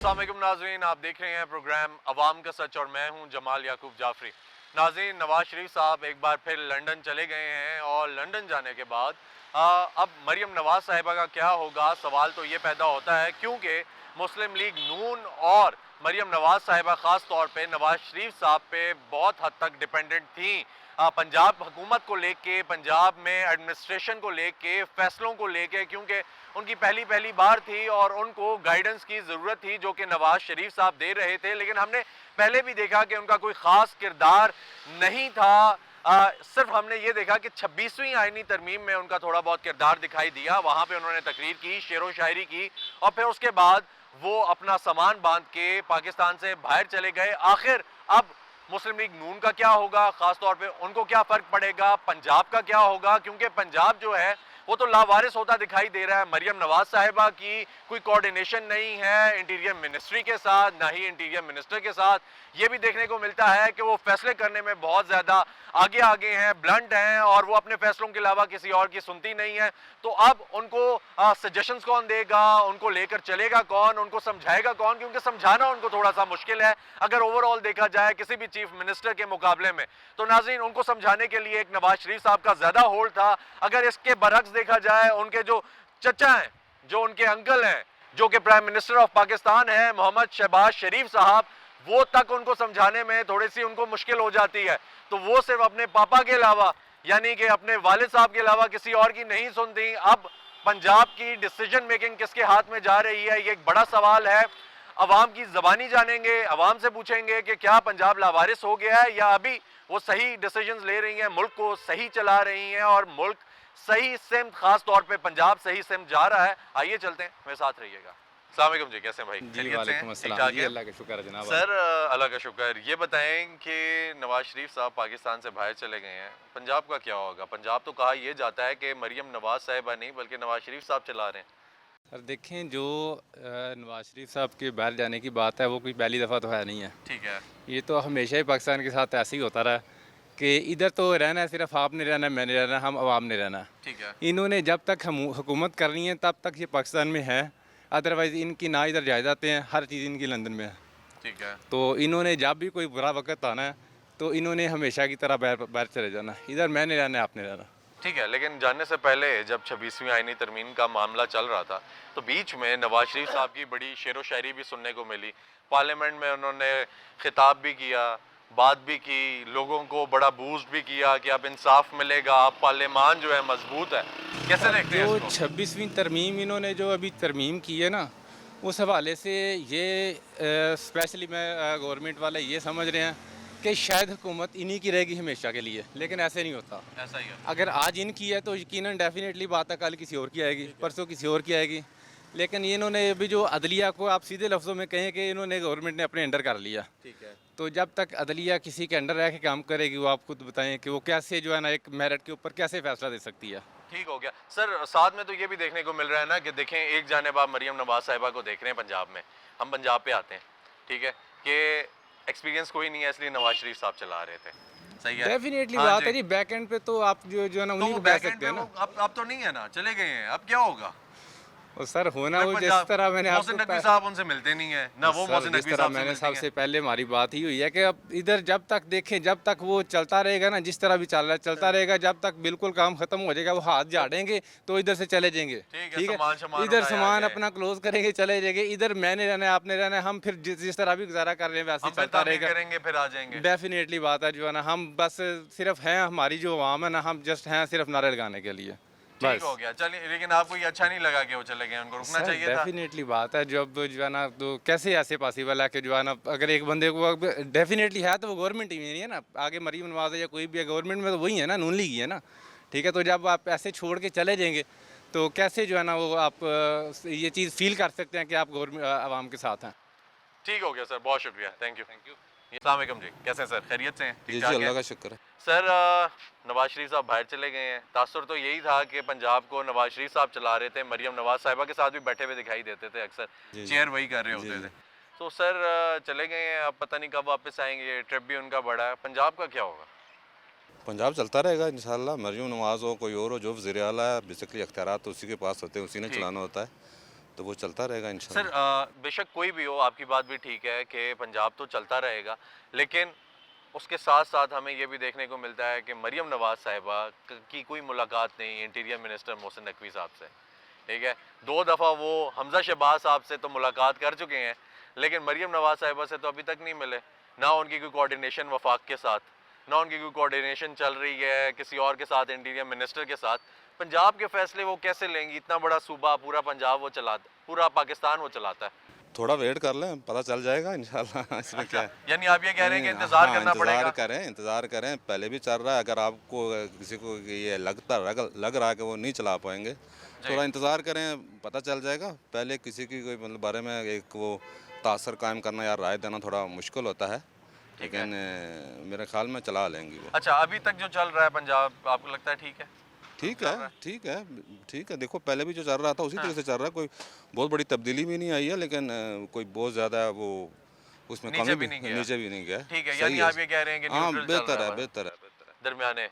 अस्सलाम वालेकुम नाज़रीन, आप देख रहे हैं प्रोग्राम अवाम का सच और मैं हूं जमाल याकूब जाफरी। नाज़रीन, नवाज शरीफ साहब एक बार फिर लंदन चले गए हैं और लंदन जाने के बाद अब मरियम नवाज साहिबा का क्या होगा, सवाल तो ये पैदा होता है क्योंकि मुस्लिम लीग नून और मरियम नवाज साहिबा ख़ास तौर पे नवाज शरीफ साहब पे बहुत हद तक डिपेंडेंट थी। पंजाब हुकूमत को लेके, पंजाब में एडमिनिस्ट्रेशन को लेके, फैसलों को लेके, क्योंकि उनकी पहली पहली बार थी और उनको गाइडेंस की ज़रूरत थी जो कि नवाज शरीफ साहब दे रहे थे। लेकिन हमने पहले भी देखा कि उनका कोई ख़ास किरदार नहीं था। सिर्फ हमने ये देखा कि 26वीं आईनी तरमीम में उनका थोड़ा बहुत किरदार दिखाई दिया। वहाँ पे उन्होंने तकरीर की, शेर व शायरी की और फिर उसके बाद वो अपना सामान बांध के पाकिस्तान से बाहर चले गए। आखिर अब मुस्लिम लीग नून का क्या होगा, खास तौर पे उनको क्या फर्क पड़ेगा, पंजाब का क्या होगा, क्योंकि पंजाब जो है वो तो लावारिस होता दिखाई दे रहा है। मरियम नवाज साहिबा की कोई कोऑर्डिनेशन नहीं है इंटीरियर मिनिस्ट्री के साथ, ना ही इंटीरियर मिनिस्टर के साथ। ये भी देखने को मिलता है कि वो फैसले करने में बहुत ज़्यादा आगे आगे हैं, ब्लंट हैं और वो अपने फैसलों के अलावा किसी और की सुनती नहीं है। तो अब उनको सजेशंस कौन देगा, उनको लेकर चलेगा कौन, उनको समझाएगा कौन, क्योंकि समझाना उनको थोड़ा सा मुश्किल है अगर ओवरऑल देखा जाए किसी भी चीफ मिनिस्टर के मुकाबले में। तो नाज़रीन, उनको समझाने के लिए एक नवाज शरीफ साहब का ज़्यादा होल्ड था। अगर इसके बरक्स देखा जाए, उनके जो चचा हैं, जो उनके अंकल हैं, जो कि प्राइम मिनिस्टर ऑफ पाकिस्तान है मोहम्मद शहबाज शरीफ साहब, वो तक उनको समझाने में थोड़ी सी उनको मुश्किल हो जाती है। तो वो सिर्फ अपने पापा के अलावा, यानी कि अपने वालिद साहब के अलावा किसी और की नहीं सुनती। अब पंजाब की डिसीजन मेकिंग किसके हाथ में जा रही है, ये एक बड़ा सवाल है। अवाम की ज़बानी जानेंगे, अवाम से पूछेंगे कि क्या पंजाब लावारिस हो गया है या अभी वो सही डिसीजंस ले रही हैं, मुल्क को सही चला रही हैं और मुल्क सही सिमत, खास तौर पे पंजाब सही सिमत जा रहा है। आइए चलते हैं, मेरे साथ रहिएगा। अस्सलाम वालेकुम जी, कैसे हैं भाई? जी खैरियत से हैं? वालेकुम ठीक अस्सलाम ठाक जी, हैं? अल्लाह का शुक्र है जनाब। सर, अल्लाह का शुक्र। ये बताएं कि नवाज शरीफ साहब पाकिस्तान से बाहर चले गए हैं, पंजाब का क्या होगा? पंजाब तो कहा यह जाता है कि मरियम नवाज साहिबा नहीं बल्कि नवाज शरीफ साहब चला रहे हैं। सर देखें, जो नवाज शरीफ साहब के बाहर जाने की बात है वो कोई पहली दफ़ा तो है नहीं है। ठीक है। ये तो हमेशा ही पाकिस्तान के साथ ऐसे ही होता रहा कि इधर तो रहना है, सिर्फ आपने रहना है, मैंने रहना है, हम आवाम ने रहना है। ठीक है। इन्होंने जब तक हम हुकूमत करनी है तब तक ये पाकिस्तान में है, अदरवाइज़ इनकी ना इधर जायदादें हैं, हर चीज़ इनकी लंदन में है। ठीक है। तो इन्होंने जब भी कोई बुरा वक्त आना है तो इन्होंने हमेशा की तरह बाहर चले जाना है, इधर मैंने रहना है, आपने रहना। ठीक है, लेकिन जानने से पहले जब 26वीं आईनी तरमीम का मामला चल रहा था तो बीच में नवाज शरीफ साहब की बड़ी शेर व शायरी भी सुनने को मिली। पार्लियामेंट में उन्होंने खिताब भी किया, बात भी की, लोगों को बड़ा बूस्ट भी किया कि अब इंसाफ मिलेगा, अब पार्लियामान जो है मजबूत है। कैसे देखते हैं जो इसको? 26वीं तरमीम इन्होंने जो अभी तरमीम की है ना, उस हवाले से ये स्पेशली मैं गवर्नमेंट वाले ये समझ रहे हैं कि शायद हुकूमत इन्हीं की रहेगी हमेशा के लिए, लेकिन ऐसे नहीं होता। ऐसा ही है। अगर आज इनकी है तो यकीनन डेफिनेटली बात है कल किसी और की आएगी, परसों किसी और की आएगी। लेकिन इन्होंने अभी जो अदलिया को आप सीधे लफ्ज़ों में कहें कि इन्होंने गवर्नमेंट ने अपने अंडर कर लिया। ठीक है। तो जब तक अदलिया किसी के अंडर रह के काम करेगी, वो आप खुद बताएं कि वो कैसे जो है ना एक मेरिट के ऊपर कैसे फैसला दे सकती है। ठीक हो गया सर। साथ में तो ये भी देखने को मिल रहा है ना कि देखें, एक जानिब आप मरियम नवाज साहिबा को देख रहे हैं पंजाब में, हम पंजाब पे आते हैं, ठीक है, कि एक्सपीरियंस कोई नहीं है इसलिए नवाज शरीफ साहब चला रहे थे। सही है। डेफिनेटली हाँ बात जी। है जी, बैक एंड पे तो आप जो है ना तो उन्हीं वो को कह बैक एंड सकते पे हैं वो ना। अब तो नहीं है ना, चले गए हैं, अब क्या होगा? और सर होना फिर वो जिस पंजाब तरह मैंने मोहसिन आपको नकवी साहब उनसे मिलते नहीं है ना, वो सर मोहसिन जिस नकवी तरह साहब से मैंने मिलती हैं। सबसे पहले हमारी बात ही हुई है कि अब इधर जब तक देखें, जब तक वो चलता रहेगा ना, जिस तरह भी चल रहा है चलता रहेगा, जब तक बिल्कुल काम खत्म हो जाएगा, वो हाथ झाड़ेंगे तो इधर से चले जाएंगे। ठीक है, सामान इधर उठाए सामान आगे। अपना क्लोज करेंगे, चले जाएंगे। इधर मैंने रहना है, आपने रहना है, हम फिर जिस तरह भी गुजारा कर रहे हैं वैसे हम ही फिर चलता तामीर रहेगा। करेंगे, फिर आ जाएंगे। डेफिनेटली बात है जो है ना, हम बस सिर्फ हैं, हमारी जो आवाम है ना, हम जस्ट हैं सिर्फ नारे लगाने के लिए। ठीक हो गया, चलिए। लेकिन आपको ये अच्छा नहीं लगा कि वो चले गए, उनको रुकना सर चाहिए था। डेफिनेटली बात है, जब जो है ना तो कैसे ऐसे पॉसिबल है कि जो है ना अगर एक बंदे को डेफिनेटली है तो वो गवर्नमेंट ही नहीं है ना, आगे मरीम नवाज है या कोई भी है, गवर्नमेंट में तो वही है ना, नून लीग ही है ना। ठीक है, तो जब आप ऐसे छोड़ के चले जाएंगे तो कैसे जो है ना वो आप ये चीज़ फील कर सकते हैं कि आप गवर्नमेंट आवाम के साथ हैं। ठीक हो गया सर, बहुत शुक्रिया, थैंक यू। अस्सलाम वालेकुम जी, कैसे हैं सर? खैरियत से हैं? जी ठीक जी, ठाक अल्लाह हैं? का शुक्र है। सर, नवाज शरीफ साहब बाहर चले गए हैं, तासुर तो यही था कि पंजाब को नवाज शरीफ साहब चला रहे थे, मरियम नवाज साहिबा के साथ भी बैठे हुए दिखाई देते थे अक्सर, जी, जी। चेयर वही कर रहे जी, होते जी। थे। तो सर, चले गए हैं, अब पता नहीं कब वापस आएंगे, ट्रिप भी उनका बड़ा है, पंजाब का क्या होगा? पंजाब चलता रहेगा इंशाल्लाह, मरयूम नवाज हो कोई और हो, जो वज़ीर आला है बेसिकली अख्तियारात तो उसी के पास होते हैं, उसी ने ठीक। चलाना होता है। तो वो चलता रहेगा सर इंशाल्लाह। बेशक कोई भी हो, आपकी बात भी ठीक है कि पंजाब तो चलता रहेगा, लेकिन उसके साथ साथ हमें ये भी देखने को मिलता है कि मरियम नवाज साहिबा की कोई मुलाकात नहीं इंटीरियर मिनिस्टर मोहसिन नकवी साहब से, ठीक है। 2 दफ़ा वो हमजा शहबाज साहब से तो मुलाकात कर चुके हैं, लेकिन मरियम नवाज साहिबा से तो अभी तक नहीं मिले। ना उनकी कोई कोऑर्डिनेशन वफाक के साथ, ना उनकी कोई कोऑर्डिनेशन चल रही है किसी और के साथ, इंटीरियर मिनिस्टर के साथ। पंजाब के फैसले वो कैसे लेंगी? इतना बड़ा सूबा, पूरा पंजाब वो चलाता, पूरा पाकिस्तान वो चलाता है। थोड़ा वेट कर लें, पता चल जाएगा इंशाल्लाह। इसमें क्या है। यानी आप ये कह रहे हैं कि नहीं, इंतजार हाँ, करना पड़ेगा? इंतज़ार करें। पहले भी चल रहा है, अगर आपको किसी को ये लग रहा है कि वो नहीं चला पाएंगे, थोड़ा इंतज़ार करें, पता चल जाएगा। पहले किसी की कोई मतलब बारे में एक वो तासर कायम करना या राय देना थोड़ा मुश्किल होता है, लेकिन मेरे ख्याल में चला लेंगी वो। अच्छा, अभी तक जो चल रहा है पंजाब, आपको लगता है ठीक है? ठीक है, ठीक है, ठीक है। देखो पहले भी जो चल रहा था उसी तरह से चल रहा है, कोई बहुत बड़ी तब्दीली भी नहीं आई है, लेकिन कोई बहुत ज़्यादा वो उसमें नीचे कमी भी नहीं गया। नीचे भी नहीं गया। ठीक है, सही यानी है। आप ये कह रहे हैं कि हाँ, न्यूट्रल चल बेहतर रहा है, है, बेहतर है, बेहतर है। दरमियाने।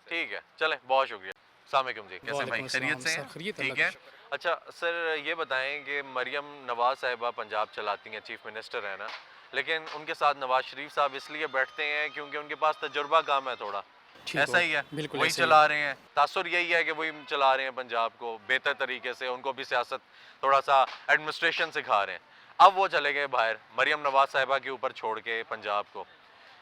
ठीक है, चलें, बहुत शुक्रिया। अस्सलाम वालेकुम जी, कैसे भाई? वालेकुम खैरियत अस्सलाम से सर, हैं? खैरियत, ठीक अल्लाह है। का अच्छा सर, ये बताएं कि मरियम नवाज साहिबा पंजाब चलाती हैं, चीफ मिनिस्टर है ना, लेकिन उनके साथ नवाज शरीफ साहब इसलिए बैठते हैं क्योंकि उनके पास तजुर्बा काम है थोड़ा, ठीक ऐसा हो, ही है? बिल्कुल वही ऐसा ही चला रहे हैं, तासुर यही है कि वही चला रहे हैं पंजाब को बेहतर तरीके से, उनको भी सियासत थोड़ा सा एडमिनिस्ट्रेशन सिखा रहे हैं। अब वो चले गए बाहर मरियम नवाज साहिबा के ऊपर छोड़ के पंजाब को।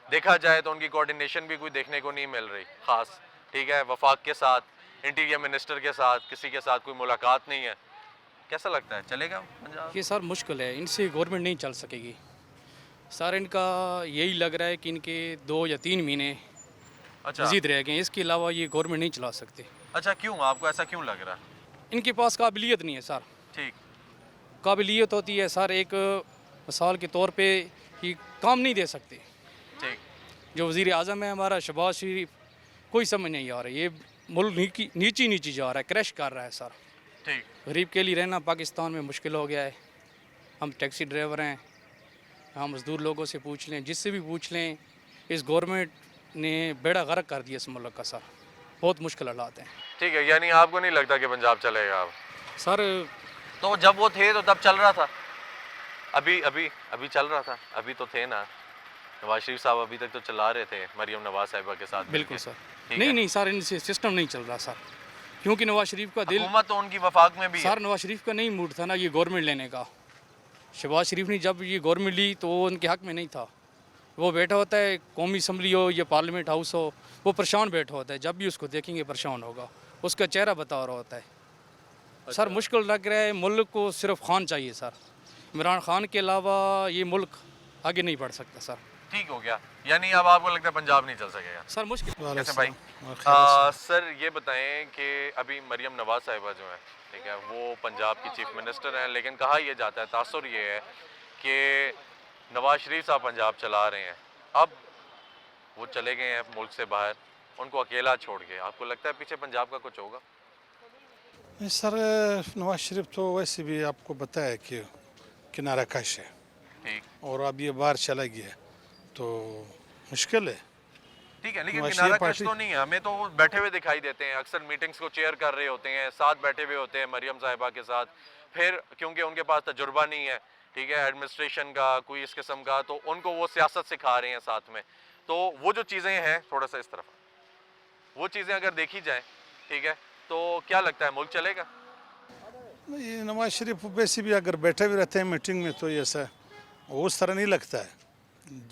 देखा जाए तो उनकी कोऑर्डिनेशन भी कोई देखने को नहीं मिल रही ख़ास, ठीक है। वफाक के साथ, इंटीरियर मिनिस्टर के साथ, किसी के साथ कोई मुलाकात नहीं है। कैसा लगता है, चलेगा पंजाब? ये सर मुश्किल है, इनसे गवर्नमेंट नहीं चल सकेगी सर। इनका यही लग रहा है कि इनके 2 या 3 महीने अच्छा मजीद रह गए हैं, इसके अलावा ये गवर्नमेंट नहीं चला सकते। अच्छा, क्यों? आपको ऐसा क्यों लग रहा है? इनके पास काबिलियत नहीं है सर। ठीक, काबिलियत होती है सर, एक मिसाल के तौर पे ये काम नहीं दे सकते। ठीक, जो वज़ीर आज़म है हमारा शहबाज शरीफ, कोई समझ नहीं आ रहा, ये मुल्क नीची जा रहा है, क्रैश कर रहा है सर। ठीक। गरीब के लिए रहना पाकिस्तान में मुश्किल हो गया है। हम टैक्सी ड्राइवर हैं, हम मज़दूर लोगों से पूछ लें, जिससे भी पूछ लें, इस गवर्नमेंट ने बेड़ा गर्क कर दिया इस मुल्क का सर। बहुत मुश्किल हालात हैं ठीक है, यानी आपको नहीं लगता कि पंजाब चलेगा अब? सर। तो जब वो थे तो तब चल रहा था, अभी अभी अभी चल रहा था, अभी तो थे ना नवाज शरीफ साहब, अभी तक तो चला रहे थे मरियम नवाज साहिबा के साथ बिल्कुल मिलके। सर। ठीक नहीं है। नहीं सर, इनसे सिस्टम नहीं चल रहा सर, क्योंकि नवाज शरीफ का दिल, हुकूमत तो उनकी वफाक में भी है। सर नवाज शरीफ का नहीं मूड था ना ये गवर्नमेंट लेने का। शहबाज शरीफ ने जब ये गवर्नमेंट ली तो वो उनके हक में नहीं था। वो बैठा होता है, कौमी असम्बली हो या पार्लियामेंट हाउस हो, वो परेशान बैठा होता है, जब भी उसको देखेंगे परेशान होगा, उसका चेहरा बता रहा होता है। सर मुश्किल लग रहा है, मुल्क को सिर्फ खान चाहिए सर। इमरान खान के अलावा ये मुल्क आगे नहीं बढ़ सकता सर। ठीक हो गया, यानी अब आपको लगता है पंजाब नहीं चल सकेगा? सर मुश्किल। कैसे भाई? सर ये बताएं कि अभी मरियम नवाज साहिबा जो है, ठीक है, वो पंजाब की चीफ मिनिस्टर हैं, लेकिन कहा यह जाता है, तासुर ये है कि नवाज शरीफ साहब पंजाब चला रहे हैं। अब वो चले गए हैं मुल्क से बाहर, उनको अकेला छोड़ के, आपको लगता है पीछे पंजाब का कुछ होगा? नहीं सर, नवाज शरीफ तो वैसे भी आपको बताया कि किनारा कश है, ठीक, और अब ये बाहर चला गया तो मुश्किल है। ठीक है, लेकिन नवाज किनारा शरीफ कश पार्टी- तो नहीं है, हमें तो वो बैठे हुए दिखाई देते हैं, अक्सर मीटिंग्स को चेयर कर रहे होते हैं, साथ बैठे हुए होते हैं मरियम साहिबा के साथ। फिर क्योंकि उनके पास तजुर्बा नहीं है, ठीक है, एडमिनिस्ट्रेशन का कोई इस किस्म का, तो उनको वो सियासत सिखा रहे हैं साथ में। तो वो जो चीज़ें हैं, थोड़ा सा इस तरफ, वो चीज़ें अगर देखी जाए, ठीक है, तो क्या लगता है मुल्क चलेगा? ये नवाज शरीफ वैसे भी अगर बैठे भी रहते हैं मीटिंग में तो ये ऐसा वो उस तरह नहीं लगता है,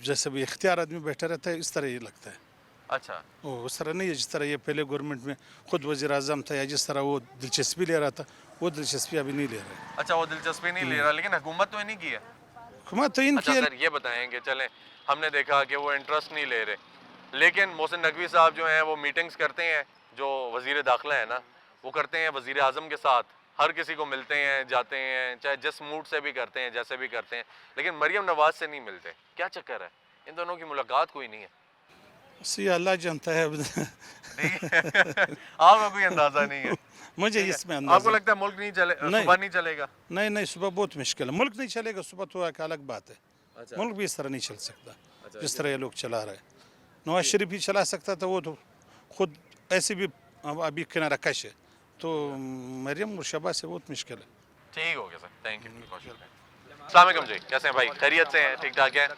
जैसे भी इख्तियार आदमी बैठा रहता है इस तरह ये लगता है। अच्छा, वो उस तरह नहीं है जिस तरह ये पहले गवर्नमेंट में खुद वज़ीर आज़म था, या जिस तरह वो दिलचस्पी ले रहा था, वो दिलचस्पी अभी नहीं ले रहा है। अच्छा, वो दिलचस्पी नहीं ले रहा, लेकिन हुकूमत तो नहीं की है। हुकूमत तो अच्छा इनकी सर ये बताएं कि चलें, हमने देखा कि वो इंटरेस्ट नहीं ले रहे, लेकिन मोहसिन नकवी साहब जो हैं वो मीटिंग्स करते हैं, जो वज़ीर दाखिला है ना, वो करते हैं वज़ीर आज़म के साथ, हर किसी को मिलते हैं, जाते हैं, चाहे जिस मूड से भी करते हैं, जैसे भी करते हैं, लेकिन मरियम नवाज से नहीं मिलते। क्या चक्कर है? इन दोनों की मुलाकात कोई नहीं है। सी अल्लाह जानता है। आपका कोई अंदाज़ा नहीं है? मुझे ठीक है। इसमें अंदाज़ा आपको लगता है मुल्क नहीं चले, नहीं। सुबह नहीं चलेगा? नहीं नहीं, सुबह बहुत मुश्किल है, मुल्क नहीं चलेगा सुबह तो एक अलग बात है। अच्छा, मुल्क भी इस तरह नहीं चल सकता जिस तरह ये लोग चला रहे हैं। नवाज शरीफ ही चला सकता था, वो तो खुद ऐसे भी अभी किनारा कश है, तो मरियम और शहबाज से बहुत मुश्किल है। ठीक हो गया सर, थैंक यू, बहुत शुक्रिया। अस्सलाम वालेकुम जी, कैसे हैं भाई, खैरियत से हैं, ठीक ठाक हैं?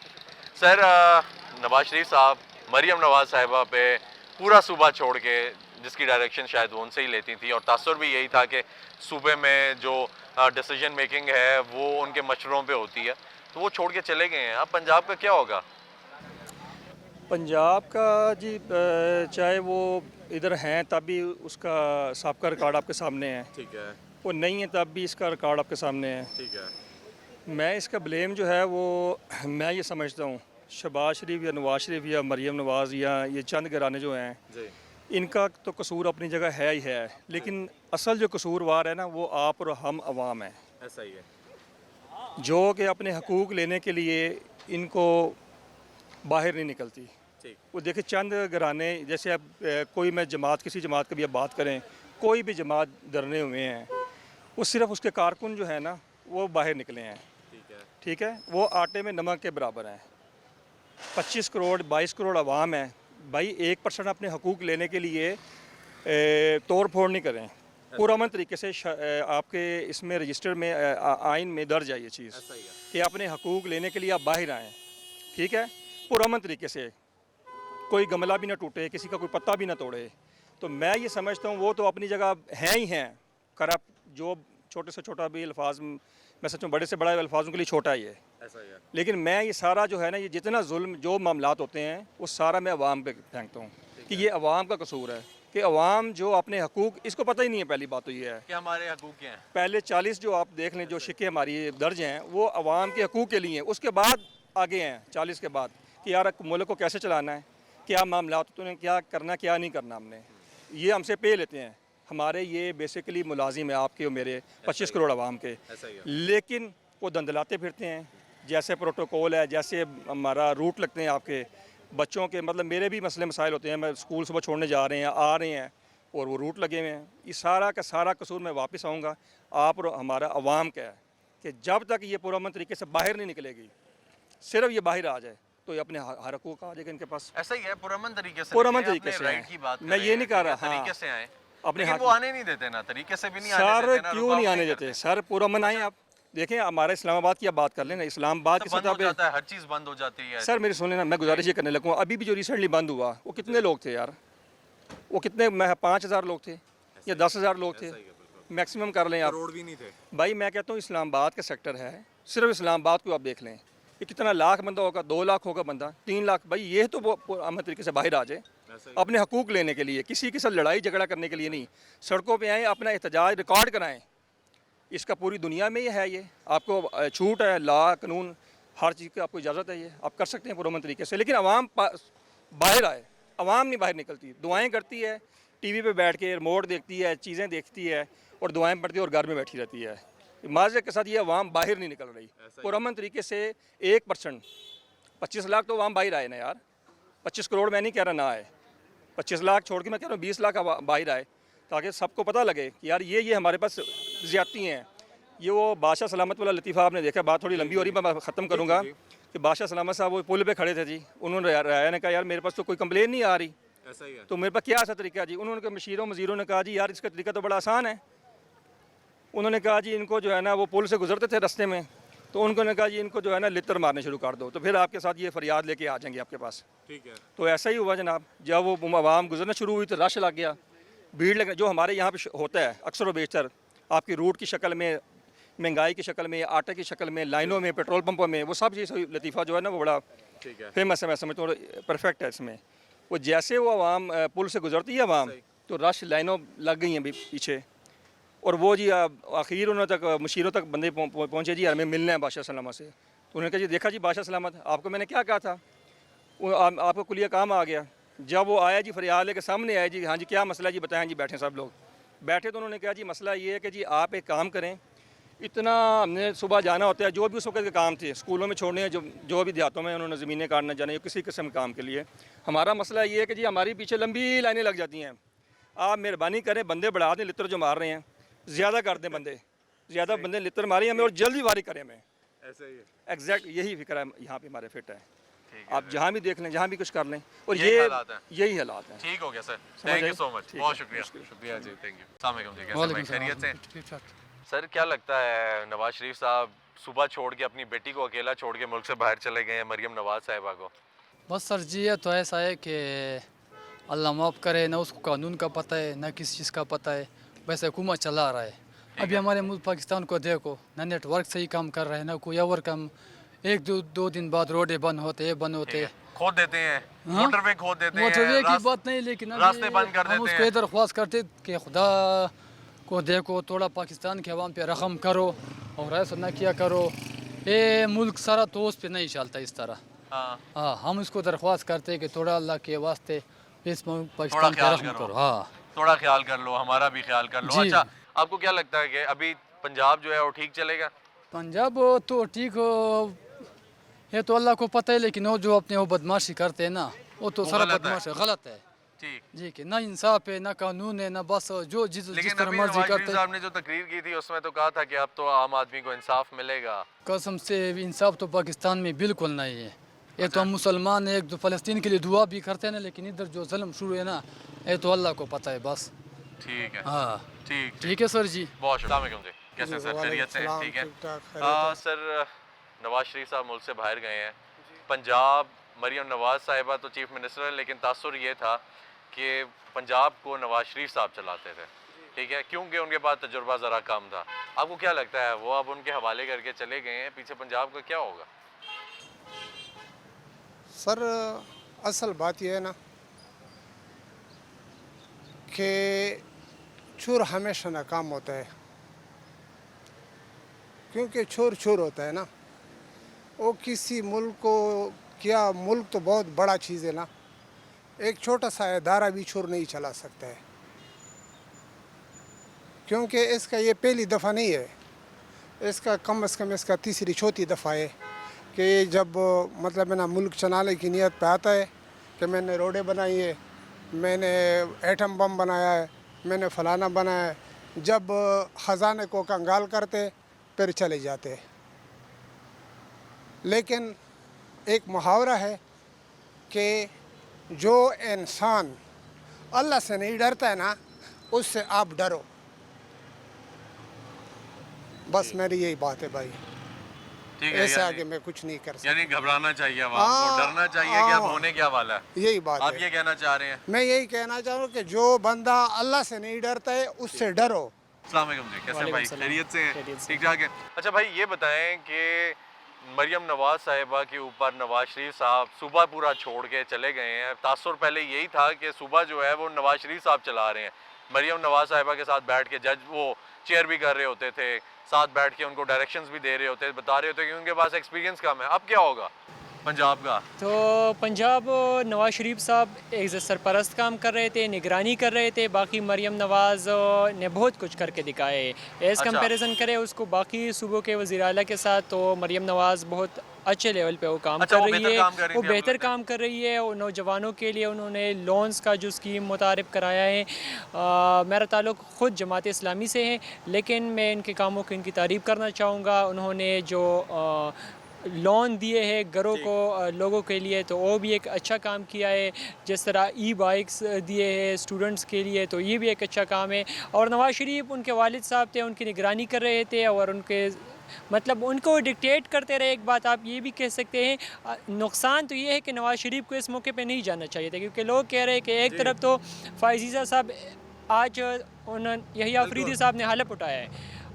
सर नवाज शरीफ साहब मरियम नवाज साहिबा पे पूरा सूबा छोड़ के, जिसकी डायरेक्शन शायद वो उनसे ही लेती थी, और तासुर भी यही था कि सूबे में जो डिसीजन मेकिंग है वो उनके मशवरों पे होती है, तो वो छोड़ के चले गए हैं। अब पंजाब का क्या होगा? पंजाब का जी चाहे वो इधर हैं तब भी उसका सबका रिकॉर्ड आपके सामने है, ठीक है, वो नहीं है तब भी इसका रिकॉर्ड आपके सामने है। ठीक है, मैं इसका ब्लेम जो है वो मैं ये समझता हूँ शहबाज शरीफ या नवाज शरीफ या मरीम नवाज़ या ये चंद घराने जो हैं, जी, इनका तो कसूर अपनी जगह है ही है, लेकिन असल जो कसूरवार है ना वो आप और हम अवाम हैं, ऐसा ही है, जो कि अपने हकूक़ लेने के लिए इनको बाहर नहीं निकलती। ठीक, वो देखिए चंद घराने, जैसे अब कोई मैं जमात किसी जमात की भी अब बात करें, कोई भी जमात धरने हुए हैं, वो सिर्फ उसके कारकुन जो है ना वो बाहर निकले हैं, ठीक है, ठीक है, वो आटे में नमक के बराबर हैं। 25 करोड़ 22 करोड़ आवाम है भाई, 1% अपने हकूक़ लेने के लिए तोड़ फोड़ नहीं करें, पुरअमन तरीके से आपके इसमें रजिस्टर में आइन में दर्ज है ये चीज़ ऐसा ही है, कि अपने हकूक़ लेने के लिए आप बाहर आएँ, ठीक है, पुरअमन तरीके से, कोई गमला भी ना टूटे, किसी का कोई पत्ता भी ना तोड़े। तो मैं ये समझता हूँ वो तो अपनी जगह हैं ही हैं, करप्ट जो छोटे से छोटा भी अल्फाज, मैं सच में बड़े से बड़ा अल्फाजों के लिए छोटा ही है, ऐसा ही है, लेकिन मैं ये सारा जो है ना, ये जितना जुल्म जो मामलात होते हैं वो सारा मैं अवाम पे फेंकता हूँ कि ये अवाम का कसूर है, कि अवाम जो अपने हकूक़, इसको पता ही नहीं है। पहली बात तो ये है, कि हमारे हकूक़ क्या हैं? पहले 40 जो आप देख लें जो शिक्के हमारी दर्ज हैं वो अवाम के हकूक़ के लिए हैं, उसके बाद आगे हैं 40 के बाद कि यार मुल्क को कैसे चलाना है, क्या मामला तो क्या करना क्या नहीं करना, हमने ये हमसे पे लेते हैं, हमारे ये बेसिकली मुलाजिम है आपके और मेरे 25 करोड़ आवाम के, ऐसा ही है, लेकिन वो दंदलाते फिरते हैं, जैसे प्रोटोकॉल है, जैसे हमारा रूट लगते हैं आपके बच्चों के, मतलब मेरे भी मसले मसाइल होते हैं, मैं स्कूल सुबह छोड़ने जा रहे हैं, आ रहे हैं और वो रूट लगे हुए हैं, ये सारा का सारा कसूर मैं वापस आऊँगा आप और हमारा अवाम का है कि जब तक ये पुरअमन तरीके से बाहर नहीं निकलेगी, सिर्फ ये बाहर आ जाए तो ये अपने हर हकूक़ आ जाएगा इनके पास। ऐसा ही है, पुरअमन तरीके से, पुरअमन निकले, तरीके अपने से राइट हैं। की बात मैं कर ये रहे नहीं हैं, कह रहा, ठीक है, हाँ, तरीके से आए, अपने लेकिन हक वो आने नहीं देते ना, तरीके से भी नहीं आने सर देते ना, क्यों रुकावट नहीं आने करते। देते सर, पुरअमन आए आप देखें, हमारे इस्लामाबाद की आप बात कर लेना, इस्लामाबाद तो की बंद हो सतह पे जाता है, हर चीज़ बंद हो जाती है। सर मेरी सुन लेना, मैं गुजारिश ये करने लगूँ, अभी भी जो रिसेंटली बंद हुआ वो कितने लोग थे यार, वो कितने 5,000 लोग थे या 10,000 लोग थे, मैक्सिमम कर लें आप। करोड़ भी नहीं थे। भाई मैं कहता हूँ इस्लामाबाद का सेक्टर है, सिर्फ इस्लामाबाद को आप देख लें, ये कितना लाख बंदा होगा, 2 लाख होगा बंदा, 3 लाख, भाई ये तो वो अमन तरीके से बाहर आ जाए अपने हकूक़ लेने के लिए, किसी के साथ लड़ाई झगड़ा करने के लिए नहीं, सड़कों पे आएँ, अपना एहतजाज रिकॉर्ड कराएं, इसका पूरी दुनिया में ये है, ये आपको छूट है, ला कानून हर चीज़ की आपको इजाज़त है, ये आप कर सकते हैं पुरअमन तरीके से, लेकिन अवाम बाहर आए, अवाम नहीं बाहर निकलती, दुआएँ करती है, टीवी पे बैठ के रिमोट देखती है, चीज़ें देखती है और दुआएँ पढ़ती है और घर में बैठी रहती है। माजरे के साथ ये अवाम बाहर नहीं निकल रही, पुरअमन तरीके से 1%, 25 लाख तो अवाम बाहर आए ना यार, 25 करोड़ मैं नहीं कह रहा ना आए, 25 लाख छोड़ के मैं कह रहा हूँ 20 लाख बाहर आए, ताकि सबको पता लगे कि यार ये हमारे पास ज़्यादती हैं। ये वो बादशाह सलामत वाला लतीफ़ा आपने देखा, बात थोड़ी लंबी हो रही, मैं ख़त्म करूँगा कि बादशाह सलामत साहब वो पुल पे खड़े थे जी, उन्होंने राया ने कहा यार मेरे पास तो कोई कंप्लेन नहीं आ रही, ऐसा ही है, तो मेरे पास क्या ऐसा तरीका जी, उन्होंने कहा मशीरों मज़ीरों ने कहा जी यार इसका तरीका तो बड़ा आसान है, उन्होंने कहा जी इनको जो है ना वो पुल से गुजरते थे रास्ते में, तो उन्होंने कहा जी इनको जो है ना लित्र मारने शुरू कर दो, तो फिर आपके साथ ये फरियाद लेके आ जाएंगे आपके पास। ठीक है, तो ऐसा ही हुआ जनाब, जब वो आवाम गुजरना शुरू हुई तो रश लग गया, भीड़ लग, जो हमारे यहाँ पे होता है अक्सर व बेशतर आपकी रूट की शक्ल में, महंगाई की शक्ल में, आटे की शक्ल में, लाइनों में, पेट्रोल पंपों में, वो सब चीज़ लतीफ़ा जो है ना वो बड़ा ठीक है, फेमस है, मैं समझता हूँ परफेक्ट है इसमें। वो जैसे वो आवाम पुल से गुजरती है आवाम, तो रश लाइनों लग गई हैं पीछे, और वो जी आखिर उन्होंने तक मशीरों तक बंदे पहुँचे जी हमें मिलना है बादशाह सलामत से, तो उन्होंने कहा जी देखा जी बादशाह सलामत आपको मैंने क्या कहा था, आपको कुलिया काम आ गया। जब वो आया जी फरियाद लेके सामने आया जी, हाँ जी क्या मसला जी बताएं जी, बैठे सब लोग बैठे, तो उन्होंने कहा जी मसला ये है कि जी आप एक काम करें, इतना हमने सुबह जाना होता है, जो भी उस वक्त के काम थे स्कूलों में छोड़ने हैं, जो भी देहातों में उन्होंने ज़मीनें काटना जाने या किसी किस्म के काम के लिए, हमारा मसला ये है कि जी हमारी पीछे लंबी लाइनें लग जाती हैं, आप मेहरबानी करें बंदे बढ़ा दें, लित्र जो मार रहे हैं ज़्यादा कर दें, बंदे ज़्यादा बंदे लित्र मारें हमें और जल्दी वारी करें हमें, ऐसा ही है, एग्जैक्ट यही फिक्र है यहाँ पे हमारे फिट है, आप जहाँ भी देख लें, जहाँ भी कुछ कर लें, और यही ये हालात हैं। यही हालात हैं। ठीक हो गया सर, समझ थैंक यू आए? सो मच, ठीक बहुत है, शुक्रिया, मुश्किल। शुक्रिया जी, थैंक यू। अस्सलाम वालेकुम जी, कैसे हैं वालेकुम भाई, खैरियत से? ठीक ठाक। سر کیا لگتا ہے نواز شریف صاحب صبح چھوڑ کے اپنی بیٹی کو اکیلا چھوڑ کے ملک سے باہر چلے گئے ہیں مریم نواز صاحبہ کو؟ بس سر جی یہ تو ایسا ہے کہ اللہ معاف کرے، نہ اس کو قانون کا پتہ ہے نہ کسی چیز کا پتہ ہے، بس حکومت چلا رہا ہے. ابھی ہمارے ملک پاکستان کو دیکھو، نہ نیٹ ورک صحیح کام کر رہے ہیں نہ کوئی اور کام. ایک دو دن بعد روڈیں بند ہوتے کھود دیتے ہیں، موٹر وے کھود دیتے موٹر وے ہیں، کی بات نہیں، لیکن راستے بند کر ہم اس دیتے کو ہیں. یہ درخواست کرتے کہ خدا کو دیکھو، تھوڑا پاکستان کے عوام پہ رحم کرو اور ایسا نہ کیا کرو. یہ ملک سارا تو اس پہ نہیں چلتا اس طرح. ہاں ہاں ہم اس کو درخواست کرتے کہ تھوڑا اللہ کے واسطے اس پاکستان پہ خیال رحم کرو. کرو. ہاں تھوڑا خیال کر لو، ہمارا بھی خیال کر لو. جی. اچھا آپ کو کیا لگتا ہے کہ ابھی پنجاب جو ہے وہ ٹھیک چلے گا؟ پنجاب تو ٹھیک ہو، یہ تو اللہ کو پتہ ہے، لیکن وہ جو اپنے وہ بدماشی کرتے ہیں نا، وہ تو سارا غلط ہے. بدماش غلط ہے. ٹھیک. جی کہ نہ انصاف ہے نہ قانون ہے نہ بس جو جس لیکن طرح ابھی مرضی نواز شریف کرتے. صاحب نے جو تقریر کی تھی اس میں تو کہا تھا کہ اب تو عام آدمی کو انصاف ملے گا. قسم سے انصاف تو پاکستان میں بالکل نہیں ہے. یہ تو ہم مسلمان ہیں، ایک دو فلسطین کے لیے دعا بھی کرتے ہیں نا، لیکن ادھر جو ظلم شروع ہے نا، یہ تو اللہ کو پتہ ہے بس. ٹھیک ہے. ہاں ٹھیک. ٹھیک ہے سر جی. بہت شکریہ. السلام علیکم جی، کیسے ہیں سر؟ خیریت سے ہیں؟ ٹھیک ہے. سر نواز شریف صاحب ملک سے باہر گئے ہیں. پنجاب مریم نواز صاحبہ تو چیف منسٹر ہیں، لیکن تاثر یہ تھا کہ پنجاب کو نواز شریف صاحب چلاتے تھے. ٹھیک ہے، کیونکہ ان کے پاس تجربہ ذرا کم تھا. آپ کو کیا لگتا ہے وہ اب ان کے حوالے کر کے چلے گئے ہیں، پیچھے پنجاب کا کیا ہوگا؟ سر اصل بات یہ ہے نا کہ چور ہمیشہ ناکام ہوتا ہے، کیونکہ چور ہوتا ہے نا. وہ کسی ملک کو کیا، ملک تو بہت بڑا چیز ہے نا، ایک چھوٹا سا ادارہ بھی چور نہیں چلا سکتا ہے، کیونکہ اس کا یہ پہلی دفعہ نہیں ہے. اس کا کم از کم اس کا تیسری چوتھی دفعہ ہے کہ جب مطلب نا ملک چلانے کی نیت پہ آتا ہے کہ میں نے روڈیں بنائی ہے، میں نے ایٹم بم بنایا ہے، میں نے فلانا بنایا ہے. جب خزانے کو کنگال کرتے پھر چلے جاتے. لیکن ایک محاورہ ہے کہ جو انسان اللہ سے نہیں ڈرتا ہے نا، اس سے آپ ڈرو. بس میری یہی بات ہے بھائی، ٹھیک ہے. ایسے آگے میں کچھ نہیں کر سکتا. یعنی گھبرانا چاہیے عوام کو، ڈرنا چاہیے کہ اب ہونے کیا والا ہے. یہی بات آپ ہے. یہ کہنا چاہ رہے ہیں؟ میں یہی کہنا چاہوں کہ جو بندہ اللہ سے نہیں ڈرتا ہے اس سے ڈرو. السلام علیکم جی، کیسے ہیں بھائی؟ خیریت سے ہیں؟ ٹھیک ٹھاک ہے. اچھا بھائی یہ بتائیں کہ مریم نواز صاحبہ کے اوپر نواز شریف صاحب صوبہ پورا چھوڑ کے چلے گئے ہیں. تاثر پہلے یہی تھا کہ صوبہ جو ہے وہ نواز شریف صاحب چلا رہے ہیں. مریم نواز صاحبہ کے ساتھ بیٹھ کے جج وہ چیئر بھی کر رہے ہوتے تھے، ساتھ بیٹھ کے ان کو ڈائریکشنز بھی دے رہے ہوتے، بتا رہے ہوتے کہ ان کے پاس ایکسپیرینس کم ہے. اب کیا ہوگا پنجاب کا؟ تو پنجاب نواز شریف صاحب ایک سرپرست کام کر رہے تھے، نگرانی کر رہے تھے. باقی مریم نواز نے بہت کچھ کر کے دکھائے. ایز کمپیریزن کرے اس کو باقی صوبوں کے وزیر اعلیٰ کے ساتھ، تو مریم نواز بہت اچھے لیول پہ وہ کام کر رہی ہے. وہ بہتر کام کر رہی ہے. وہ نوجوانوں کے لیے انہوں نے لونز کا جو اسکیم متعارف کرایا ہے. میرا تعلق خود جماعت اسلامی سے ہے، لیکن میں ان کے کاموں کی ان کی تعریف کرنا چاہوں گا. انہوں نے جو لون دیے ہیں گھروں کو لوگوں کے لیے، تو وہ بھی ایک اچھا کام کیا ہے. جس طرح ای بائکس دیے ہیں اسٹوڈنٹس کے لیے، تو یہ بھی ایک اچھا کام ہے. اور نواز شریف ان کے والد صاحب تھے، ان کی نگرانی کر رہے تھے اور ان کے مطلب ان کو ڈکٹیٹ کرتے رہے. ایک بات آپ یہ بھی کہہ سکتے ہیں، نقصان تو یہ ہے کہ نواز شریف کو اس موقع پہ نہیں جانا چاہیے تھا، کیونکہ لوگ کہہ رہے ہیں کہ ایک طرف تو فائزیزہ صاحب آج یحییٰ آفریدی صاحب نے حلف اٹھایا ہے،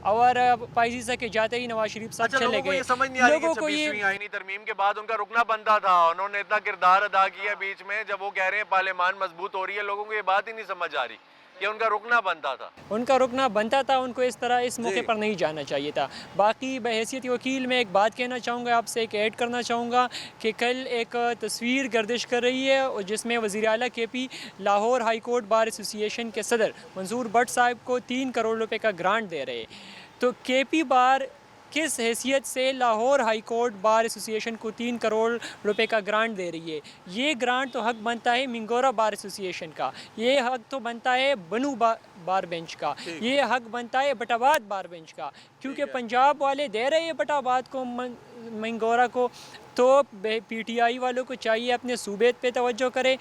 اور فائزیزہ کے جاتے ہی نواز شریف صاحب چلے گئے. سمجھ نہیں آ رہی کہ 26ویں آئینی ترمیم کے بعد ان کا رکنا بنتا تھا. انہوں نے اتنا کردار ادا کیا بیچ میں، جب وہ کہہ رہے ہیں پارلیمان مضبوط ہو رہی ہے، لوگوں کو یہ بات ہی نہیں سمجھ آ رہی کہ ان کا رکنا بنتا تھا. ان کا رکنا بنتا تھا، ان کو اس طرح اس موقع پر نہیں جانا چاہیے تھا. باقی بحیثیت وکیل میں ایک بات کہنا چاہوں گا آپ سے، ایک ایڈ کرنا چاہوں گا کہ کل ایک تصویر گردش کر رہی ہے جس میں وزیر اعلیٰ کے پی لاہور ہائی کورٹ بار ایسوسی ایشن کے صدر منظور بٹ صاحب کو 3 کروڑ روپے کا گرانٹ دے رہے. تو کے پی بار کس حیثیت سے لاہور ہائی کورٹ بار ایسوسی ایشن کو 3 کروڑ روپے کا گرانٹ دے رہی ہے؟ یہ گرانٹ تو حق بنتا ہے منگورا بار ایسوسی ایشن کا، یہ حق تو بنتا ہے بنو بار بینچ کا، یہ حق بنتا ہے بٹ آباد بار بینچ کا، کیونکہ پنجاب والے دے رہے ہیں بٹ آباد کو، منگورا کو. تو پی ٹی آئی والوں کو چاہیے اپنے صوبے پہ توجہ کرے.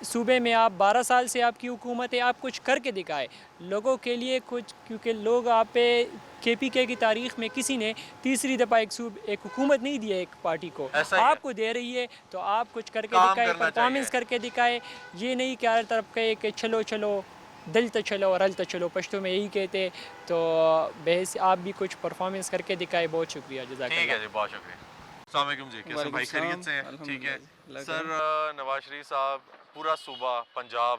صوبے میں آپ 12 سال سے آپ کی حکومت ہے, آپ کچھ کر کے دکھائے لوگوں کے لیے کچھ, کیونکہ لوگ آپ پہ KPK کی تاریخ میں کسی نے تیسری دفعہ ایک حکومت نہیں دی ہے ایک پارٹی کو, ایسا ہی ہے. آپ کو دے رہی ہے تو آپ کچھ کر کے کام دکھائے, کرنا پرفارمنس چاہیے. کر کے دکھائے. یہ نہیں کہ ہر طرف کہے کہ چلو چلو دل تو چلو اور ال تو چلو, پشتو میں یہی کہتے. تو بحث آپ بھی کچھ پرفارمنس کر کے دکھائے. بہت شکریہ, جزاک ٹھیک اللہ. ہے جی, بہت شکریہ. السلام علیکم جی, کیسے بھائی, خیریت سے ہیں؟ ٹھیک ہے سر. نواز شریف صاحب پورا صوبہ پنجاب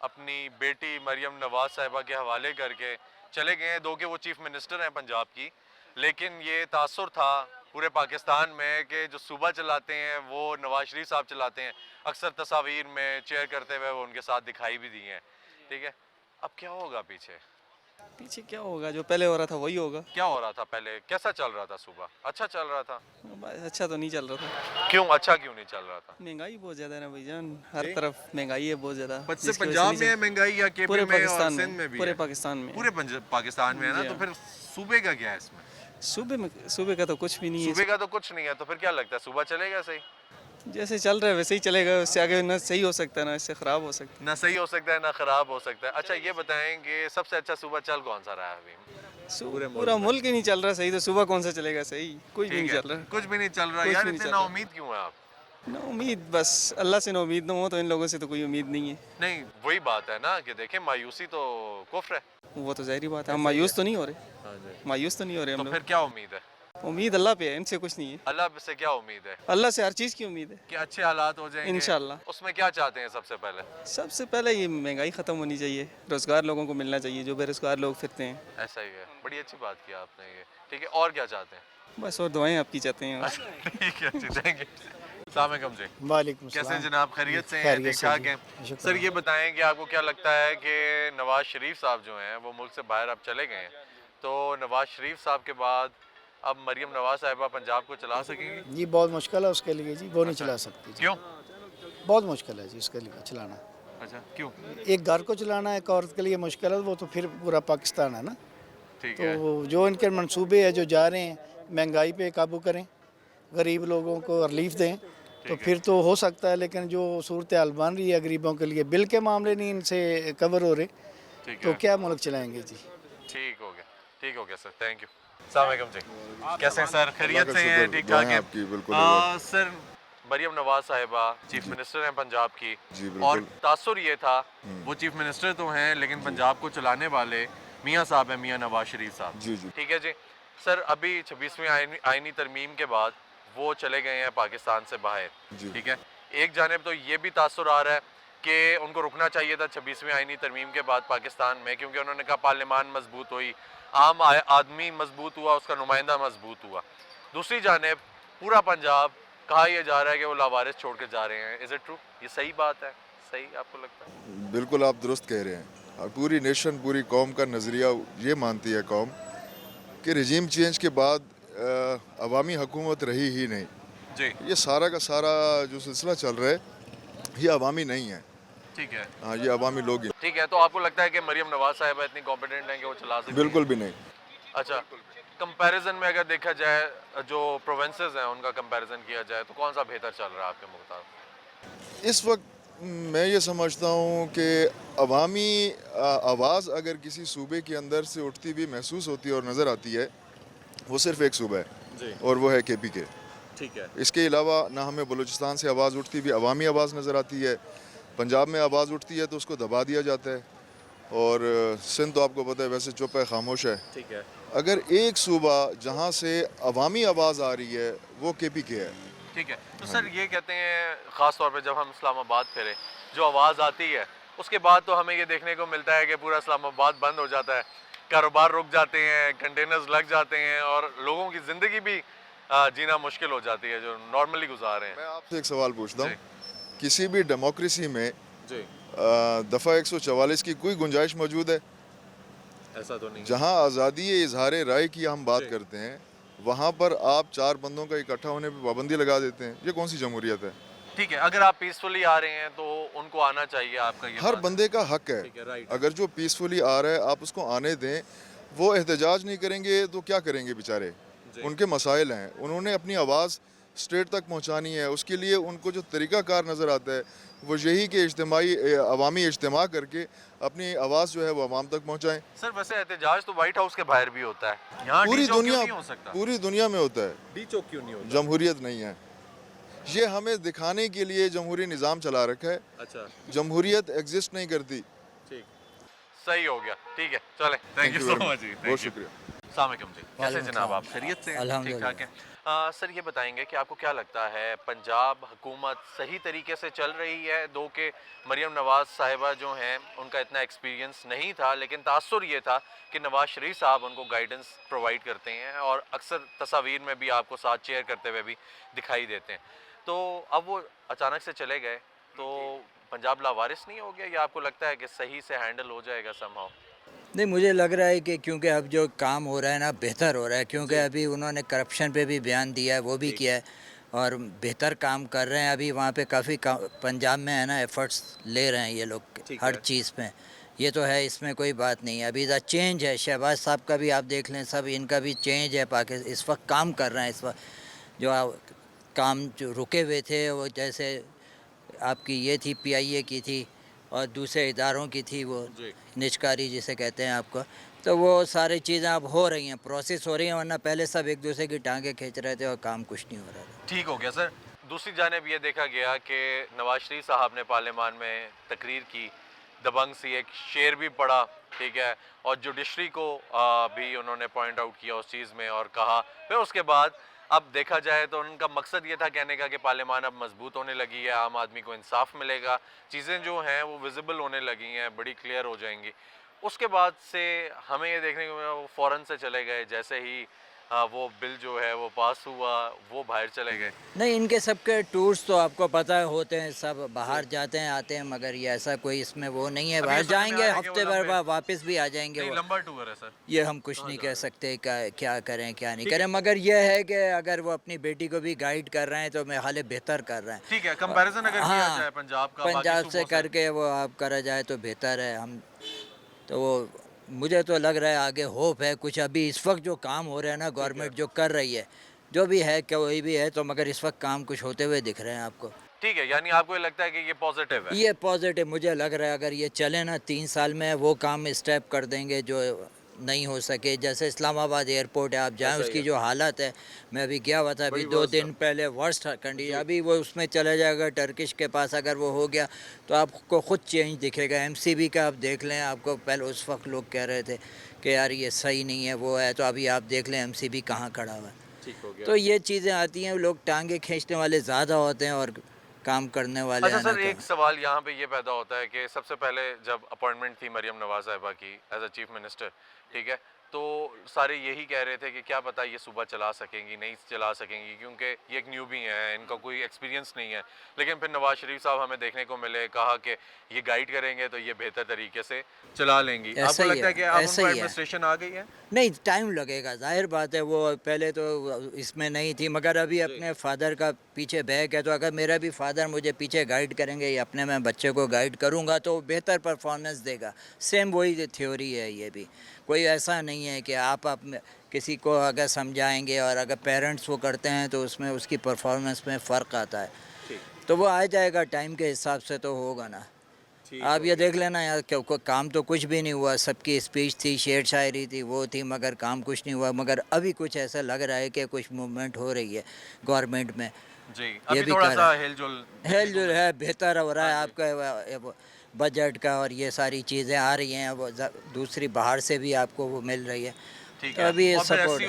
اپنی بیٹی مریم نواز صاحبہ کے حوالے کر کے چلے گئے ہیں. دو کہ وہ چیف منسٹر ہیں پنجاب کی, لیکن یہ تاثر تھا پورے پاکستان میں کہ جو صوبہ چلاتے ہیں وہ نواز شریف صاحب چلاتے ہیں. اکثر تصاویر میں چیئر کرتے ہوئے وہ ان کے ساتھ دکھائی بھی دی ہیں. ٹھیک ہے, اب کیا ہوگا پیچھے؟ پیچھے کیا ہوگا, جو پہلے ہو رہا تھا وہی ہوگا. کیا ہو رہا تھا پہلے؟ کیسا چل رہا تھا صوبہ؟ اچھا چل رہا تھا. اچھا تو نہیں چل رہا تھا. کیوں اچھا کیوں نہیں چل رہا تھا؟ مہنگائی بہت زیادہ ہے نا بھائی جان, ہر طرف مہنگائی ہے بہت زیادہ. پنجاب میں ہے مہنگائی یا کے پی میں اور سندھ میں بھی؟ پورے پاکستان میں. پورے پاکستان میں ہے نا, تو پھر صوبے کا کیا ہے اس میں؟ صوبے کا تو کچھ بھی نہیں ہے. صوبے کا تو کچھ نہیں ہے, تو پھر کیا لگتا ہے صوبہ چلے گا صحیح؟ جیسے چل رہا ہے ویسے ہی چلے گا, اس سے آگے نہ صحیح ہو سکتا ہے نہ اس سے خراب ہو سکتا ہے. نہ صحیح ہو سکتا ہے نہ خراب ہو سکتا ہے. اچھا یہ بتائیں کہ سب سے اچھا صوبہ چل کون سا رہا ہے ابھی؟ پورا ملک ہی نہیں چل رہا صحیح, تو صوبہ کون سا چلے گا صحیح؟ کچھ بھی نہیں چل رہا. کچھ بھی نہیں چل رہا یار, اتنے نا امید کیوں ہیں آپ؟ نا امید, بس اللہ سے نا امید نہ ہو تو ان لوگوں سے تو کوئی امید نہیں ہے. نہیں وہی بات ہے نا کہ دیکھیں مایوسی تو کفر ہے. وہ تو ظاہری بات ہے, ہم مایوس تو نہیں ہو رہے, مایوس تو نہیں ہو رہے ہم تو لوگ. پھر کیا امید ہے؟ امید اللہ پہ ہے, ان سے کچھ نہیں ہے. اللہ سے کیا امید ہے؟ اللہ سے ہر چیز کی امید ہے کہ اچھے حالات ہو جائیں گے انشاءاللہ. اس میں کیا چاہتے ہیں سب سے پہلے؟ سب سے پہلے یہ مہنگائی ختم ہونی چاہیے, روزگار لوگوں کو ملنا چاہیے, جو بے روزگار لوگ پھرتے ہیں. ایسا ہی ہے, بڑی اچھی بات کیا آپ نے یہ. ٹھیک ہے, اور کیا چاہتے ہیں؟ بس اور دعائیں آپ کی چاہتے ہیں. ٹھیک ہے جی, تھینک یو. السلام علیکم جی. وعلیکم السلام. کیسے جناب, خیریت سے ہیں؟ ٹھیک ٹھاک ہیں سر. یہ بتائیں کہ آپ کو کیا لگتا ہے کہ نواز شریف صاحب جو ہیں وہ ملک سے باہر اب چلے گئے ہیں, تو نواز شریف صاحب کے بعد اب مریم نواز صاحبہ پنجاب کو چلا سکیں گی؟ جی بہت مشکل ہے اس کے لیے جی, وہ نہیں چلا سکتی جی. کیوں؟ بہت مشکل ہے جی اس کے لیے چلانا. اچھا کیوں؟ ایک گھر کو چلانا ایک عورت کے لیے مشکل ہے, وہ تو پھر پورا پاکستان ہے نا. ٹھیک ہے, تو جو ان کے منصوبے ہیں جو جا رہے ہیں, مہنگائی پہ قابو کریں, غریب لوگوں کو ریلیف دیں, تو پھر تو ہو سکتا ہے. لیکن جو صورتحال بن رہی ہے غریبوں کے لیے, بل کے معاملے نہیں ان سے کور ہو رہے, تو کیا ملک چلائیں گے جی. ٹھیک ہو گیا, ٹھیک ہو گیا سر, تھینک یو. السلام علیکم جی, کیسے ہیں سر, خیریت سے ہیں؟ ٹھیک ٹھاک ہیں سر. مریم نواز صاحبہ چیف منسٹر ہیں پنجاب کی, اور تاثر یہ تھا وہ چیف منسٹر تو ہیں لیکن پنجاب کو چلانے والے میاں صاحب ہیں, میاں نواز شریف صاحب. ٹھیک ہے جی سر. ابھی 26ویں آئینی ترمیم کے بعد وہ چلے گئے ہیں پاکستان سے باہر. ٹھیک ہے, ایک جانب تو یہ بھی تاثر آ رہا ہے کہ ان کو رکنا چاہیے تھا 26ویں آئینی ترمیم کے بعد پاکستان میں, کیونکہ انہوں نے کہا پارلیمان مضبوط ہوئی, عام آدمی مضبوط ہوا, اس کا نمائندہ مضبوط ہوا. دوسری جانب پورا پنجاب کہا یہ جا رہا ہے کہ وہ لاوارث چھوڑ کے جا رہے ہیں. Is it true? یہ صحیح بات ہے, صحیح آپ کو لگتا ہے؟ بالکل آپ درست کہہ رہے ہیں. پوری نیشن, پوری قوم کا نظریہ یہ مانتی ہے قوم کہ رجیم چینج کے بعد عوامی حکومت رہی ہی نہیں. جی, یہ سارا کا سارا جو سلسلہ چل رہا ہے یہ عوامی نہیں ہے. ٹھیک ہے, ہاں یہ عوامی لوگ ہیں. ٹھیک ہے. تو آپ کو لگتا ہے کہ مریم نواز صاحبہ اتنی کمپیٹنٹ ہیں کہ وہ چلا سکتی ہیں؟ بالکل بھی نہیں. اچھا, کمپیریزن میں اگر دیکھا جائے, جو پروونسز ہیں ان کا کمپیریزن کیا جائے, تو کون سا بہتر چل رہا ہے آپ کے مطابق؟ اس وقت میں یہ سمجھتا ہوں کہ عوامی آواز اگر کسی صوبے کے اندر سے اٹھتی ہوئی محسوس ہوتی ہے اور نظر آتی ہے, وہ صرف ایک صوبہ ہے اور وہ ہے KPK. ٹھیک ہے, اس کے علاوہ نہ ہمیں بلوچستان سے آواز اٹھتی ہوئی عوامی آواز نظر آتی ہے. پنجاب میں آواز اٹھتی ہے تو اس کو دبا دیا جاتا ہے, اور سندھ تو آپ کو پتہ ہے ویسے چپ ہے, خاموش ہے. ٹھیک ہے, اگر ایک صوبہ جہاں سے عوامی آواز آ رہی ہے وہ KPK ہے. ٹھیک ہے. تو سر یہ کہتے ہیں خاص طور پہ جب ہم اسلام آباد پھرے, جو آواز آتی ہے اس کے بعد تو ہمیں یہ دیکھنے کو ملتا ہے کہ پورا اسلام آباد بند ہو جاتا ہے, کاروبار رک جاتے ہیں, کنٹینرز لگ جاتے ہیں, اور لوگوں کی زندگی بھی جینا مشکل ہو جاتی ہے جو نارملی گزار رہے ہیں. میں آپ سے ایک سوال پوچھتا ہوں, کسی بھی ڈیموکریسی میں دفعہ 144 کی کوئی گنجائش موجود ہے؟ ایسا تو نہیں. جہاں آزادی اظہار رائے کی ہم بات کرتے ہیں وہاں پر آپ 4 بندوں کا اکٹھا ہونے پہ پابندی لگا دیتے ہیں. یہ کون سی جمہوریت ہے؟ ٹھیک ہے, اگر آپ پیسفلی آ رہے ہیں تو ان کو آنا چاہیے, آپ کا یہ ہر بات بندے کا حق ہے. اگر جو پیسفلی آ رہا ہے آپ اس کو آنے دیں. وہ احتجاج نہیں کریں گے تو کیا کریں گے بیچارے, ان کے مسائل ہیں, انہوں نے اپنی آواز اسٹیٹ تک پہنچانی ہے، اس کے لیے ان کو جو طریقہ کار نظر آتا ہے وہ یہی کہ اجتماعی عوامی اجتماع کر کے اپنی آواز جو ہے وہ عوام تک پہنچائیں. سر ویسے احتجاج تو وائٹ ہاؤس کے باہر بھی ہوتا ہے، یہاں پوری ڈی چوک کیوں دنیا نہیں ہو سکتا؟ پوری دنیا میں ہوتا ہے. ڈی چوک کیوں نہیں ہوتا؟ جمہوریت نہیں ہے، یہ ہمیں دکھانے کے لیے جمہوری نظام چلا رکھا ہے. اچھا جمہوریت ایگزسٹ نہیں کرتی. ٹھیک، صحیح ہو گیا، ٹھیک ہے چلیں. تھینک یو سو مچ جی، بہت شکریہ. السلام علیکم جی، کیسے جناب آپ؟ خیریت سے ہیں؟ ٹھیک ٹھاک ہیں. سر یہ بتائیں گے کہ آپ کو کیا لگتا ہے پنجاب حکومت صحیح طریقے سے چل رہی ہے؟ دو کہ مریم نواز صاحبہ جو ہیں ان کا اتنا ایکسپیرینس نہیں تھا، لیکن تاثر یہ تھا کہ نواز شریف صاحب ان کو گائیڈنس پرووائڈ کرتے ہیں اور اکثر تصاویر میں بھی آپ کو ساتھ چیئر کرتے ہوئے بھی دکھائی دیتے ہیں. تو اب وہ اچانک سے چلے گئے تو پنجاب لاوارث نہیں ہو گیا، یا آپ کو لگتا ہے کہ صحیح سے ہینڈل ہو جائے گا سم ہاؤ؟ نہیں، مجھے لگ رہا ہے کہ کیونکہ اب جو کام ہو رہا ہے نا بہتر ہو رہا ہے، کیونکہ ابھی انہوں نے کرپشن پہ بھی بیان دیا ہے، وہ بھی کیا ہے اور بہتر کام کر رہے ہیں. ابھی وہاں پہ کافی پنجاب میں ہے نا ایفرٹس لے رہے ہیں یہ لوگ ہر چیز پہ. یہ تو ہے، اس میں کوئی بات نہیں ہے. ابھی دا چینج ہے، شہباز صاحب کا بھی آپ دیکھ لیں، سب ان کا بھی چینج ہے. پاکستان اس وقت کام کر رہے ہیں. اس وقت جو کام جو رکے ہوئے تھے وہ جیسے آپ کی یہ تھی پی آئی اے کی تھی اور دوسرے اداروں کی تھی، وہ نجکاری جسے کہتے ہیں آپ کو، تو وہ ساری چیزیں اب ہو رہی ہیں، پروسیس ہو رہی ہیں. ورنہ پہلے سب ایک دوسرے کی ٹانگیں کھینچ رہے تھے اور کام کچھ نہیں ہو رہا تھا. ٹھیک ہو گیا سر. دوسری جانب یہ دیکھا گیا کہ نواز شریف صاحب نے پارلیمان میں تقریر کی، دبنگ سی ایک شعر بھی پڑھا، ٹھیک ہے، اور جوڈیشری کو بھی انہوں نے پوائنٹ آؤٹ کیا اس چیز میں اور کہا. پھر اس کے بعد اب دیکھا جائے تو ان کا مقصد یہ تھا کہنے کا کہ پارلیمان اب مضبوط ہونے لگی ہے، عام آدمی کو انصاف ملے گا، چیزیں جو ہیں وہ ویزیبل ہونے لگی ہیں، بڑی کلیئر ہو جائیں گی. اس کے بعد سے ہمیں یہ دیکھنے کو ملا وہ فوراً سے چلے گئے، جیسے ہی وہ بل جو ہے وہ پاس ہوا وہ باہر چلے گئے. نہیں، ان کے سب کے ٹورس تو آپ کو پتہ ہوتے ہیں، سب باہر جاتے ہیں آتے ہیں، مگر یہ ایسا کوئی اس میں وہ نہیں ہے. باہر جائیں گے ہفتے بھر بعد واپس بھی آ جائیں گے. لمبا ٹور ہے سر، یہ ہم کچھ نہیں کہہ سکتے کیا کریں کیا نہیں کریں، مگر یہ ہے کہ اگر وہ اپنی بیٹی کو بھی گائیڈ کر رہے ہیں تو میں حال بہتر کر رہے ہیں. ٹھیک ہے، کمپیریزن اگر کیا جائے پنجاب کا پنجاب سے کر کے وہ آپ کرا جائے تو بہتر ہے. ہم تو وہ مجھے تو لگ رہا ہے آگے ہوپ ہے کچھ. ابھی اس وقت جو کام ہو رہا ہے نا گورنمنٹ جو کر رہی ہے، جو بھی ہے کوئی بھی ہے، تو مگر اس وقت کام کچھ ہوتے ہوئے دکھ رہے ہیں آپ کو. ٹھیک ہے، یعنی آپ کو یہ لگتا ہے کہ یہ پازیٹیو ہے؟ یہ پازیٹیو مجھے لگ رہا ہے. اگر یہ چلے نا 3 سال میں وہ کام اسٹیپ کر دیں گے جو نہیں ہو سکے. جیسے اسلام آباد ایئرپورٹ ہے، آپ جائیں اس کی جو حالت ہے، میں ابھی گیا ہوا تھا ابھی 2 دن پہلے، ورسٹ کنڈیشن. ابھی وہ اس میں چلا جائے گا ٹرکش کے پاس، اگر وہ ہو گیا تو آپ کو خود چینج دکھے گا. ایم سی بی کا آپ دیکھ لیں، آپ کو پہلے اس وقت لوگ کہہ رہے تھے کہ یار یہ صحیح نہیں ہے وہ ہے، تو ابھی آپ دیکھ لیں ایم سی بی کہاں کھڑا ہوا ہے. تو یہ چیزیں آتی ہیں، لوگ ٹانگیں کھینچنے والے زیادہ ہوتے ہیں اور کام کرنے والے. اچھا سر، ایک سوال یہاں پہ یہ پیدا ہوتا ہے کہ سب سے پہلے جب اپوائنٹمنٹ تھی مریم نواز صاحبہ کی ایز اے چیف منسٹر، ٹھیک ہے، تو سارے یہی کہہ رہے تھے کہ کیا پتہ یہ صوبہ چلا سکیں گی نہیں چلا سکیں گی، کیونکہ یہ ایک نیو بھی ہیں، ان کا کوئی ایکسپیرینس نہیں ہے. لیکن پھر نواز شریف صاحب ہمیں دیکھنے کو ملے، کہا کہ یہ گائیڈ کریں گے تو یہ بہتر طریقے سے چلا لیں گی. آپ کو لگتا ہے کہ اب ان کو ایڈمنسٹریشن آ گئی ہے؟ نہیں، ٹائم لگے گا، ظاہر بات ہے. وہ پہلے تو اس میں نہیں تھی، مگر ابھی اپنے فادر کا پیچھے بیک ہے، تو اگر میرا بھی فادر مجھے پیچھے گائیڈ کریں گے یا اپنے میں بچے کو گائیڈ کروں گا تو بہتر پرفارمنس دے گا. سیم وہی تھیوری ہے. یہ بھی کوئی ایسا نہیں ہے کہ آپ کسی کو اگر سمجھائیں گے اور اگر پیرنٹس وہ کرتے ہیں تو اس میں اس کی پرفارمنس میں فرق آتا ہے. تو وہ آ جائے گا ٹائم کے حساب سے، تو ہوگا نا. آپ یہ دیکھ لینا یار، کام تو کچھ بھی نہیں ہوا. سب کی اسپیچ تھی، شعر شاعری تھی، وہ تھی، مگر کام کچھ نہیں ہوا. مگر ابھی کچھ ایسا لگ رہا ہے کہ کچھ موومنٹ ہو رہی ہے گورنمنٹ میں. جی، ابھی تھوڑا سا ہل جل ہے، بہتر ہو رہا ہے. آپ کا بجٹ کا اور یہ ساری چیزیں آ رہی ہیں، وہ دوسری باہر سے بھی آپ کو وہ مل رہی ہے. تو ابھی سپورٹ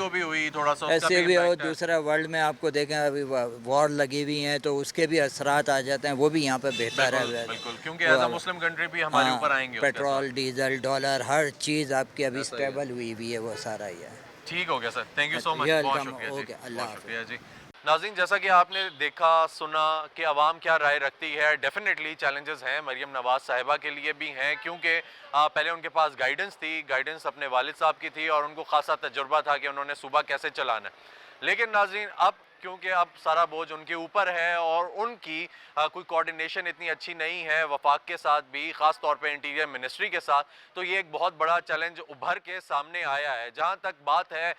ایسے بھی ہو. دوسرا ورلڈ میں آپ کو دیکھیں ابھی وار لگی ہوئی ہیں تو اس کے بھی اثرات آ جاتے ہیں. وہ بھی یہاں پہ بہتر ہے، کیونکہ ایز اے مسلم کنٹری بھی ہمارے اوپر آئیں گے. پیٹرول، ڈیزل، ڈالر، ہر چیز آپ کی ابھی اسٹیبل ہوئی ہے، وہ سارا ہی ہے. ٹھیک ہو گیا سر، تھینک یو سو مچ، بہت شکریہ جی. اللہ حافظ جی ناظرین، جیسا کہ آپ نے دیکھا سنا کہ عوام کیا رائے رکھتی ہے، ڈیفینیٹلی چیلنجز ہیں مریم نواز صاحبہ کے لیے بھی ہیں، کیونکہ پہلے ان کے پاس گائیڈنس تھی، گائیڈنس اپنے والد صاحب کی تھی اور ان کو خاصا تجربہ تھا کہ انہوں نے صوبہ کیسے چلانا ہے. لیکن ناظرین اب کیونکہ اب سارا بوجھ ان کے اوپر ہے اور ان کی کوئی کوارڈینیشن اتنی اچھی نہیں ہے وفاق کے ساتھ بھی، خاص طور پہ انٹیریئر منسٹری کے ساتھ، تو یہ ایک بہت بڑا چیلنج ابھر کے سامنے آیا ہے. جہاں تک بات ہے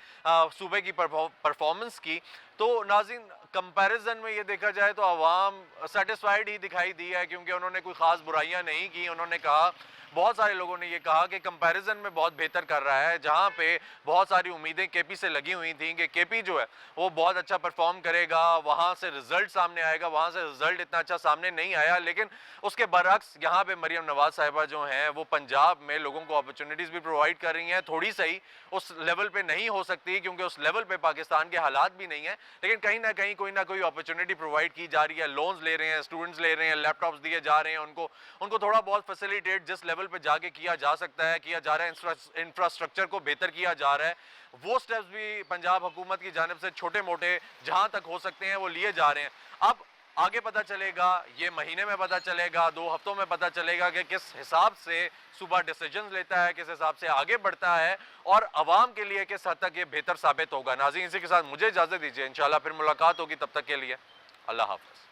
صوبے کی پرفارمنس کی، تو ناظرین कंपैरिजन में ये देखा जाए तो आवाम सेटिस्फाइड ही दिखाई दी है, क्योंकि उन्होंने कोई ख़ास बुराइयां नहीं की। उन्होंने कहा, बहुत सारे लोगों ने ये कहा कि कंपैरिजन में बहुत बेहतर कर रहा है, जहाँ पे बहुत सारी उम्मीदें केपी से लगी हुई थी कि केपी जो है वो बहुत अच्छा परफॉर्म करेगा, वहाँ से रिजल्ट सामने आएगा, वहाँ से रिजल्ट इतना अच्छा सामने नहीं आया। लेकिन उसके बरक्स यहाँ पे मरियम नवाज साहिबा जो हैं वो पंजाब में लोगों को अपॉर्चुनिटीज़ भी प्रोवाइड कर रही हैं, थोड़ी सही उस लेवल पे नहीं हो सकती क्योंकि उस लेवल पे पाकिस्तान के हालात भी नहीं है, लेकिन कहीं ना कहीं कोई ना कोई अपॉर्चुनिटी प्रोवाइड की जा रही है। लोन्स ले रहे हैं, स्टूडेंट्स ले रहे हैं, लैपटॉप्स दिए जा रहे हैं उनको थोड़ा बहुत फैसिलिटेट जिस लेवल पे जाके किया जा सकता है किया जा रहा है, इंफ्रास्ट्रक्चर को बेहतर किया जा रहा है। वो स्टेप्स भी पंजाब हुकूमत की जानिब से छोटे मोटे जहां तक हो सकते हैं वो लिए जा रहे हैं। अब आगे पता चलेगा, ये महीने में पता चलेगा, 2 हफ्तों में पता चलेगा कि किस हिसाब से सूबा डिसीजंस लेता है, किस हिसाब से आगे बढ़ता है और अवाम के लिए किस हद तक ये बेहतर साबित होगा। नाज़रीन, इसी के साथ मुझे इजाज़त दीजिए, इंशाल्लाह फिर मुलाकात होगी, तब तक के लिए अल्लाह हाफ़िज़।